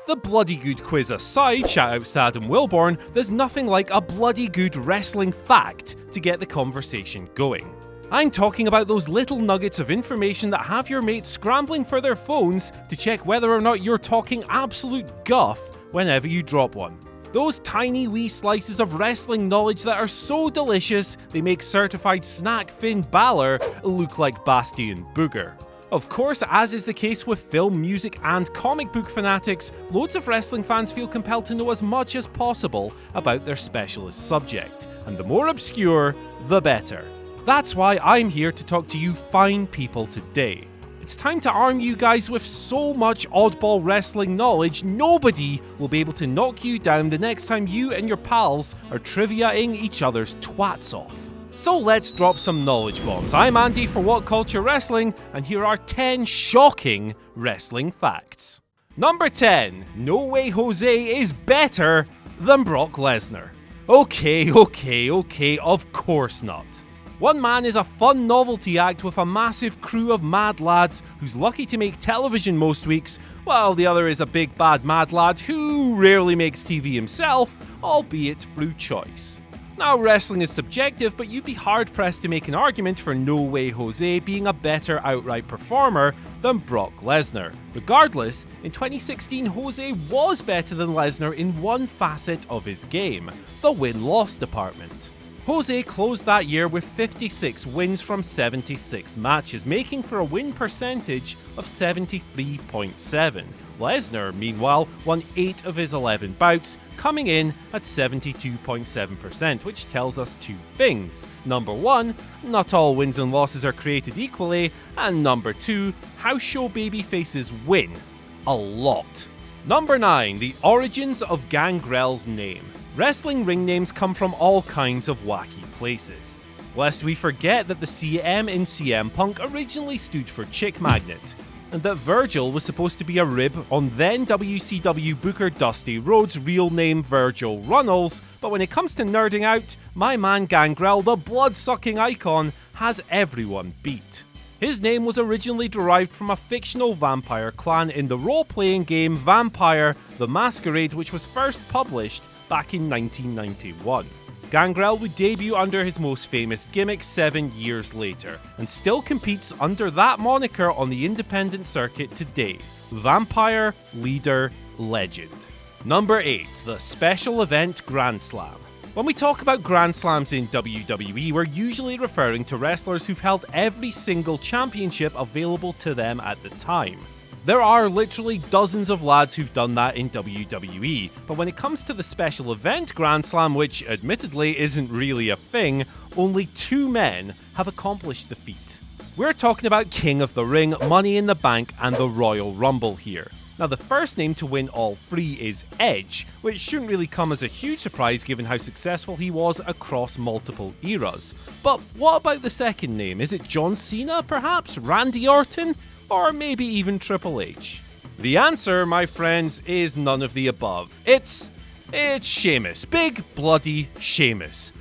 The bloody good quiz aside, shoutouts to Adam Wilborn, there's nothing like a bloody good wrestling fact to get the conversation going. I'm talking about those little nuggets of information that have your mates scrambling for their phones to check whether or not you're talking absolute guff whenever you drop one. Those tiny wee slices of wrestling knowledge that are so delicious they make certified snack Finn Balor look like Bastion Booger. Of course, as is the case with film, music, and comic book fanatics, loads of wrestling fans feel compelled to know as much as possible about their specialist subject, and the more obscure, the better. That's why I'm here to talk to you fine people today. It's time to arm you guys with so much oddball wrestling knowledge, nobody will be able to knock you down the next time you and your pals are triviaing each other's twats off. So let's drop some knowledge bombs. I'm Andy for WhatCulture Wrestling, and here are 10 shocking wrestling facts. Number 10. No way Jose is better than Brock Lesnar. Okay, of course not. One man is a fun novelty act with a massive crew of mad lads who's lucky to make television most weeks, while the other is a big bad mad lad who rarely makes TV himself, albeit through choice. Now, wrestling is subjective, but you'd be hard-pressed to make an argument for No Way Jose being a better outright performer than Brock Lesnar. Regardless, in 2016, Jose was better than Lesnar in one facet of his game, the win-loss department. Jose closed that year with 56 wins from 76 matches, making for a win percentage of 73.7. Lesnar, meanwhile, won 8 of his 11 bouts, coming in at 72.7%, which tells us two things. Number 1, not all wins and losses are created equally, and number 2, house show babyfaces win. A lot. Number 9, the origins of Gangrel's name. Wrestling ring names come from all kinds of wacky places. Lest we forget that the CM in CM Punk originally stood for Chick Magnet, and that Virgil was supposed to be a rib on then WCW booker Dusty Rhodes' real name Virgil Runnels, but when it comes to nerding out, my man Gangrel, the blood-sucking icon, has everyone beat. His name was originally derived from a fictional vampire clan in the role-playing game Vampire: The Masquerade, which was first published back in 1991. Gangrel would debut under his most famous gimmick 7 years later, and still competes under that moniker on the independent circuit today. Vampire Leader Legend. Number 8. The Special Event Grand Slam. When we talk about Grand Slams in WWE, we're usually referring to wrestlers who've held every single championship available to them at the time. There are literally dozens of lads who've done that in WWE, but when it comes to the Special Event Grand Slam, which admittedly isn't really a thing, only 2 men have accomplished the feat. We're talking about King of the Ring, Money in the Bank, and the Royal Rumble here. Now, the first name to win all 3 is Edge, which shouldn't really come as a huge surprise given how successful he was across multiple eras. But what about the second name? Is it John Cena, perhaps? Randy Orton? Or maybe even Triple H? The answer, my friends, is none of the above. It's Sheamus. Big bloody Sheamus.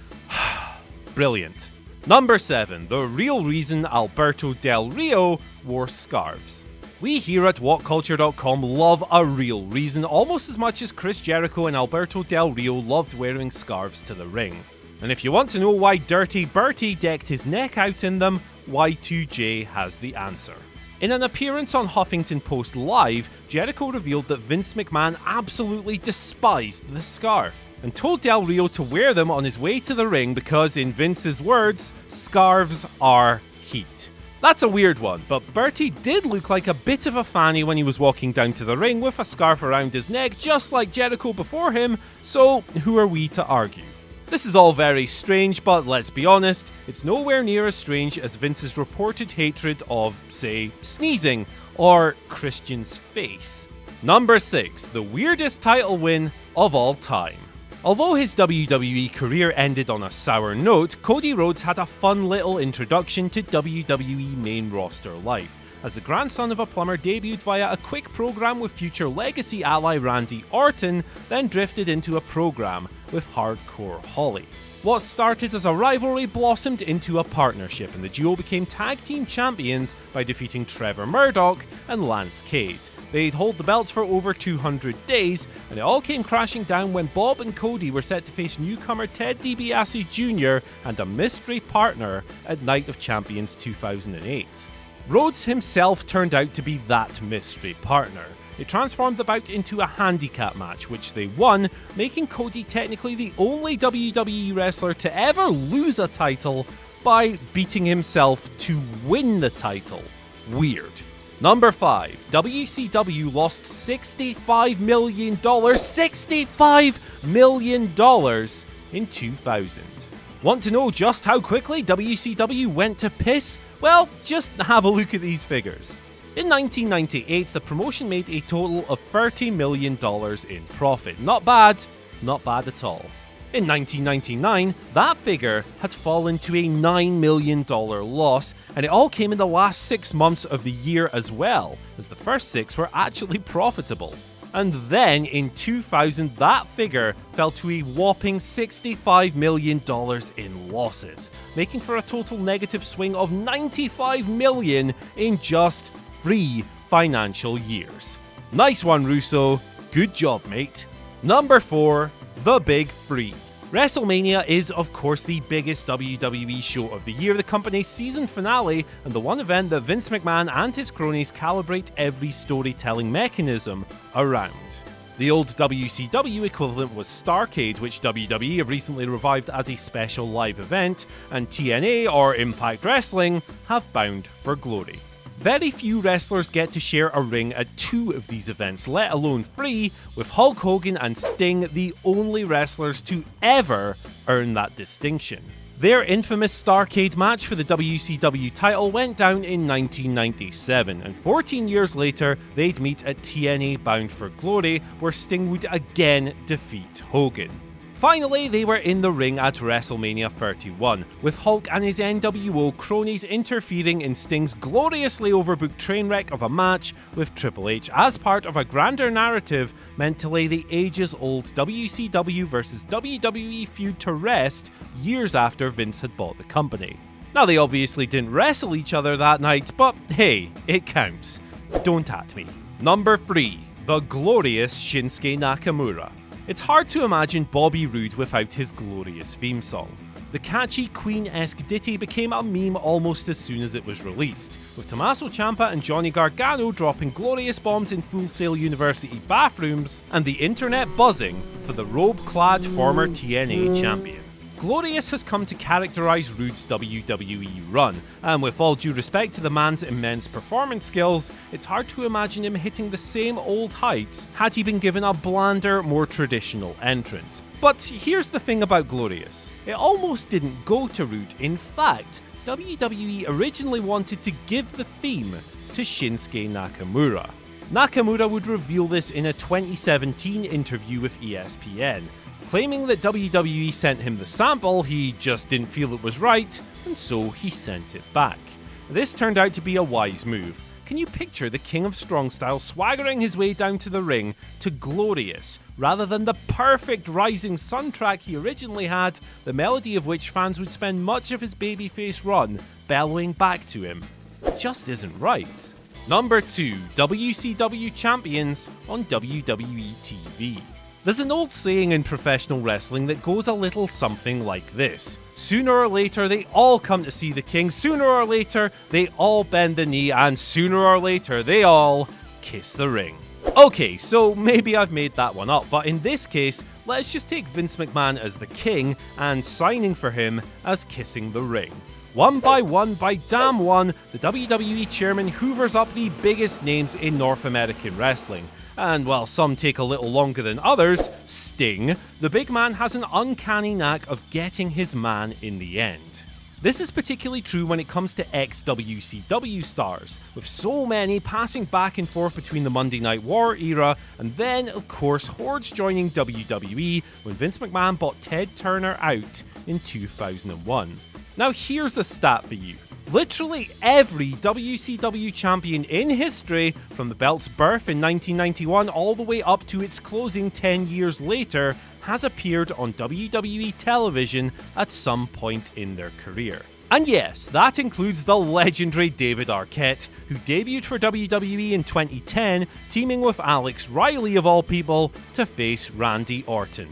Brilliant. Number 7. The real reason Alberto Del Rio wore scarves. We here at WhatCulture.com love a real reason almost as much as Chris Jericho and Alberto Del Rio loved wearing scarves to the ring. And if you want to know why Dirty Bertie decked his neck out in them, Y2J has the answer. In an appearance on Huffington Post Live, Jericho revealed that Vince McMahon absolutely despised the scarf, and told Del Rio to wear them on his way to the ring because, in Vince's words, scarves are heat. That's a weird one, but Bertie did look like a bit of a fanny when he was walking down to the ring with a scarf around his neck, just like Jericho before him, so who are we to argue? This is all very strange, but let's be honest, it's nowhere near as strange as Vince's reported hatred of, say, sneezing, or Christian's face. Number 6. The weirdest title win of all time. Although his WWE career ended on a sour note, Cody Rhodes had a fun little introduction to WWE main roster life, as the grandson of a plumber debuted via a quick program with future legacy ally Randy Orton, then drifted into a program with Hardcore Holly. What started as a rivalry blossomed into a partnership, and the duo became tag team champions by defeating Trevor Murdoch and Lance Cade, They'd hold the belts for over 200 days, and it all came crashing down when Bob and Cody were set to face newcomer Ted DiBiase Jr. and a mystery partner at Night of Champions 2008. Rhodes himself turned out to be that mystery partner. It transformed the bout into a handicap match, which they won, making Cody technically the only WWE wrestler to ever lose a title by beating himself to win the title. Weird. Number 5. WCW lost $65 million. $65 million in 2000. Want to know just how quickly WCW went to piss? Well, just have a look at these figures. In 1998, the promotion made a total of $30 million in profit. Not bad at all. In 1999, that figure had fallen to a $9 million loss, and it all came in the last 6 months of the year as well, as the first 6 were actually profitable. And then in 2000, that figure fell to a whopping $65 million in losses, making for a total negative swing of $95 million in just 3 financial years. Nice one, Russo. Good job, mate. Number 4. The Big Three. WrestleMania is, of course, the biggest WWE show of the year, the company's season finale, and the one event that Vince McMahon and his cronies calibrate every storytelling mechanism around. The old WCW equivalent was STARRCADE, which WWE have recently revived as a special live event, and TNA, or Impact Wrestling, have Bound for Glory. Very few wrestlers get to share a ring at 2 of these events, let alone 3, with Hulk Hogan and Sting the only wrestlers to ever earn that distinction. Their infamous STARRCADE match for the WCW title went down in 1997, and 14 years later, they'd meet at TNA Bound for Glory, where Sting would again defeat Hogan. Finally, they were in the ring at WrestleMania 31, with Hulk and his NWO cronies interfering in Sting's gloriously overbooked train wreck of a match with Triple H as part of a grander narrative meant to lay the ages-old WCW vs WWE feud to rest years after Vince had bought the company. Now, they obviously didn't wrestle each other that night, but hey, it counts. Don't at me. Number 3. The glorious Shinsuke Nakamura. It's hard to imagine Bobby Roode without his glorious theme song. The catchy Queen-esque ditty became a meme almost as soon as it was released, with Tommaso Ciampa and Johnny Gargano dropping glorious bombs in Full Sail University bathrooms, and the internet buzzing for the robe-clad former TNA champion. Glorious has come to characterise Roode's WWE run, and with all due respect to the man's immense performance skills, it's hard to imagine him hitting the same old heights had he been given a blander, more traditional entrance. But here's the thing about Glorious. It almost didn't go to Roode. In fact, WWE originally wanted to give the theme to Shinsuke Nakamura. Nakamura would reveal this in a 2017 interview with ESPN, claiming that WWE sent him the sample, he just didn't feel it was right, and so he sent it back. This turned out to be a wise move. Can you picture the King of Strong Style swaggering his way down to the ring to Glorious, rather than the perfect Rising Sun track he originally had, the melody of which fans would spend much of his babyface run bellowing back to him? It just isn't right. Number 2. WCW Champions on WWE TV. There's an old saying in professional wrestling that goes a little something like this. Sooner or later, they all come to see the king. Sooner or later, they all bend the knee. And sooner or later, they all kiss the ring. Okay, so maybe I've made that one up, but in this case, let's just take Vince McMahon as the king and signing for him as kissing the ring. One by damn one, the WWE chairman hoovers up the biggest names in North American wrestling. And while some take a little longer than others, Sting, the big man has an uncanny knack of getting his man in the end. This is particularly true when it comes to ex-WCW stars, with so many passing back and forth between the Monday Night War era and then, of course, hordes joining WWE when Vince McMahon bought Ted Turner out in 2001. Now here's a stat for you. Literally every WCW champion in history, from the belt's birth in 1991 all the way up to its closing 10 years later, has appeared on WWE television at some point in their career. And yes, that includes the legendary David Arquette, who debuted for WWE in 2010, teaming with Alex Riley of all people to face Randy Orton.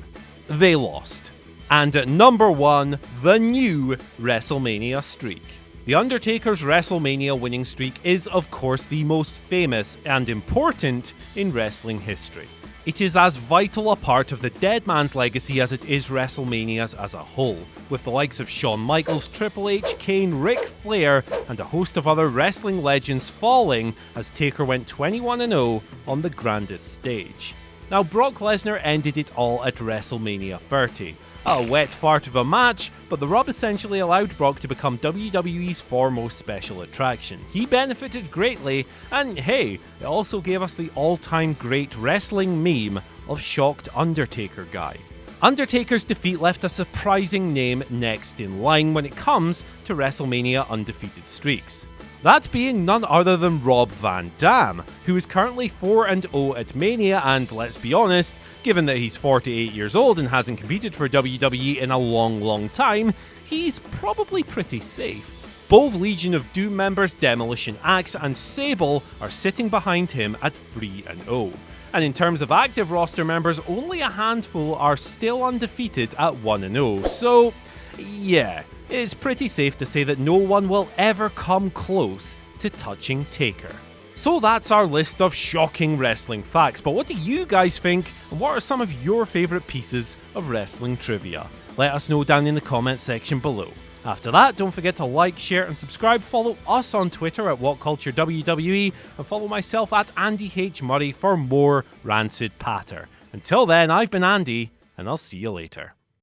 They lost. And at number 1, the new WrestleMania Streak. The Undertaker's WrestleMania winning streak is, of course, the most famous and important in wrestling history. It is as vital a part of the dead man's legacy as it is WrestleMania's as a whole, with the likes of Shawn Michaels, Triple H, Kane, Ric Flair, and a host of other wrestling legends falling as Taker went 21-0 on the grandest stage. Now, Brock Lesnar ended it all at WrestleMania 30. A wet fart of a match, but the rub essentially allowed Brock to become WWE's foremost special attraction. He benefited greatly, and hey, it also gave us the all-time great wrestling meme of shocked Undertaker guy. Undertaker's defeat left a surprising name next in line when it comes to WrestleMania undefeated streaks. That being none other than Rob Van Dam, who is currently 4-0 at Mania, and let's be honest, given that he's 48 years old and hasn't competed for WWE in a long time, he's probably pretty safe. Both Legion of Doom members Demolition Axe and Sable are sitting behind him at 3-0. And in terms of active roster members, only a handful are still undefeated at 1-0, so yeah. It's pretty safe to say that no one will ever come close to touching Taker. So that's our list of shocking wrestling facts, but what do you guys think, and what are some of your favourite pieces of wrestling trivia? Let us know down in the comment section below. After that, don't forget to like, share and subscribe, follow us on Twitter at WhatCulture WWE, and follow myself at Andy H. Murray for more rancid patter. Until then, I've been Andy, and I'll see you later.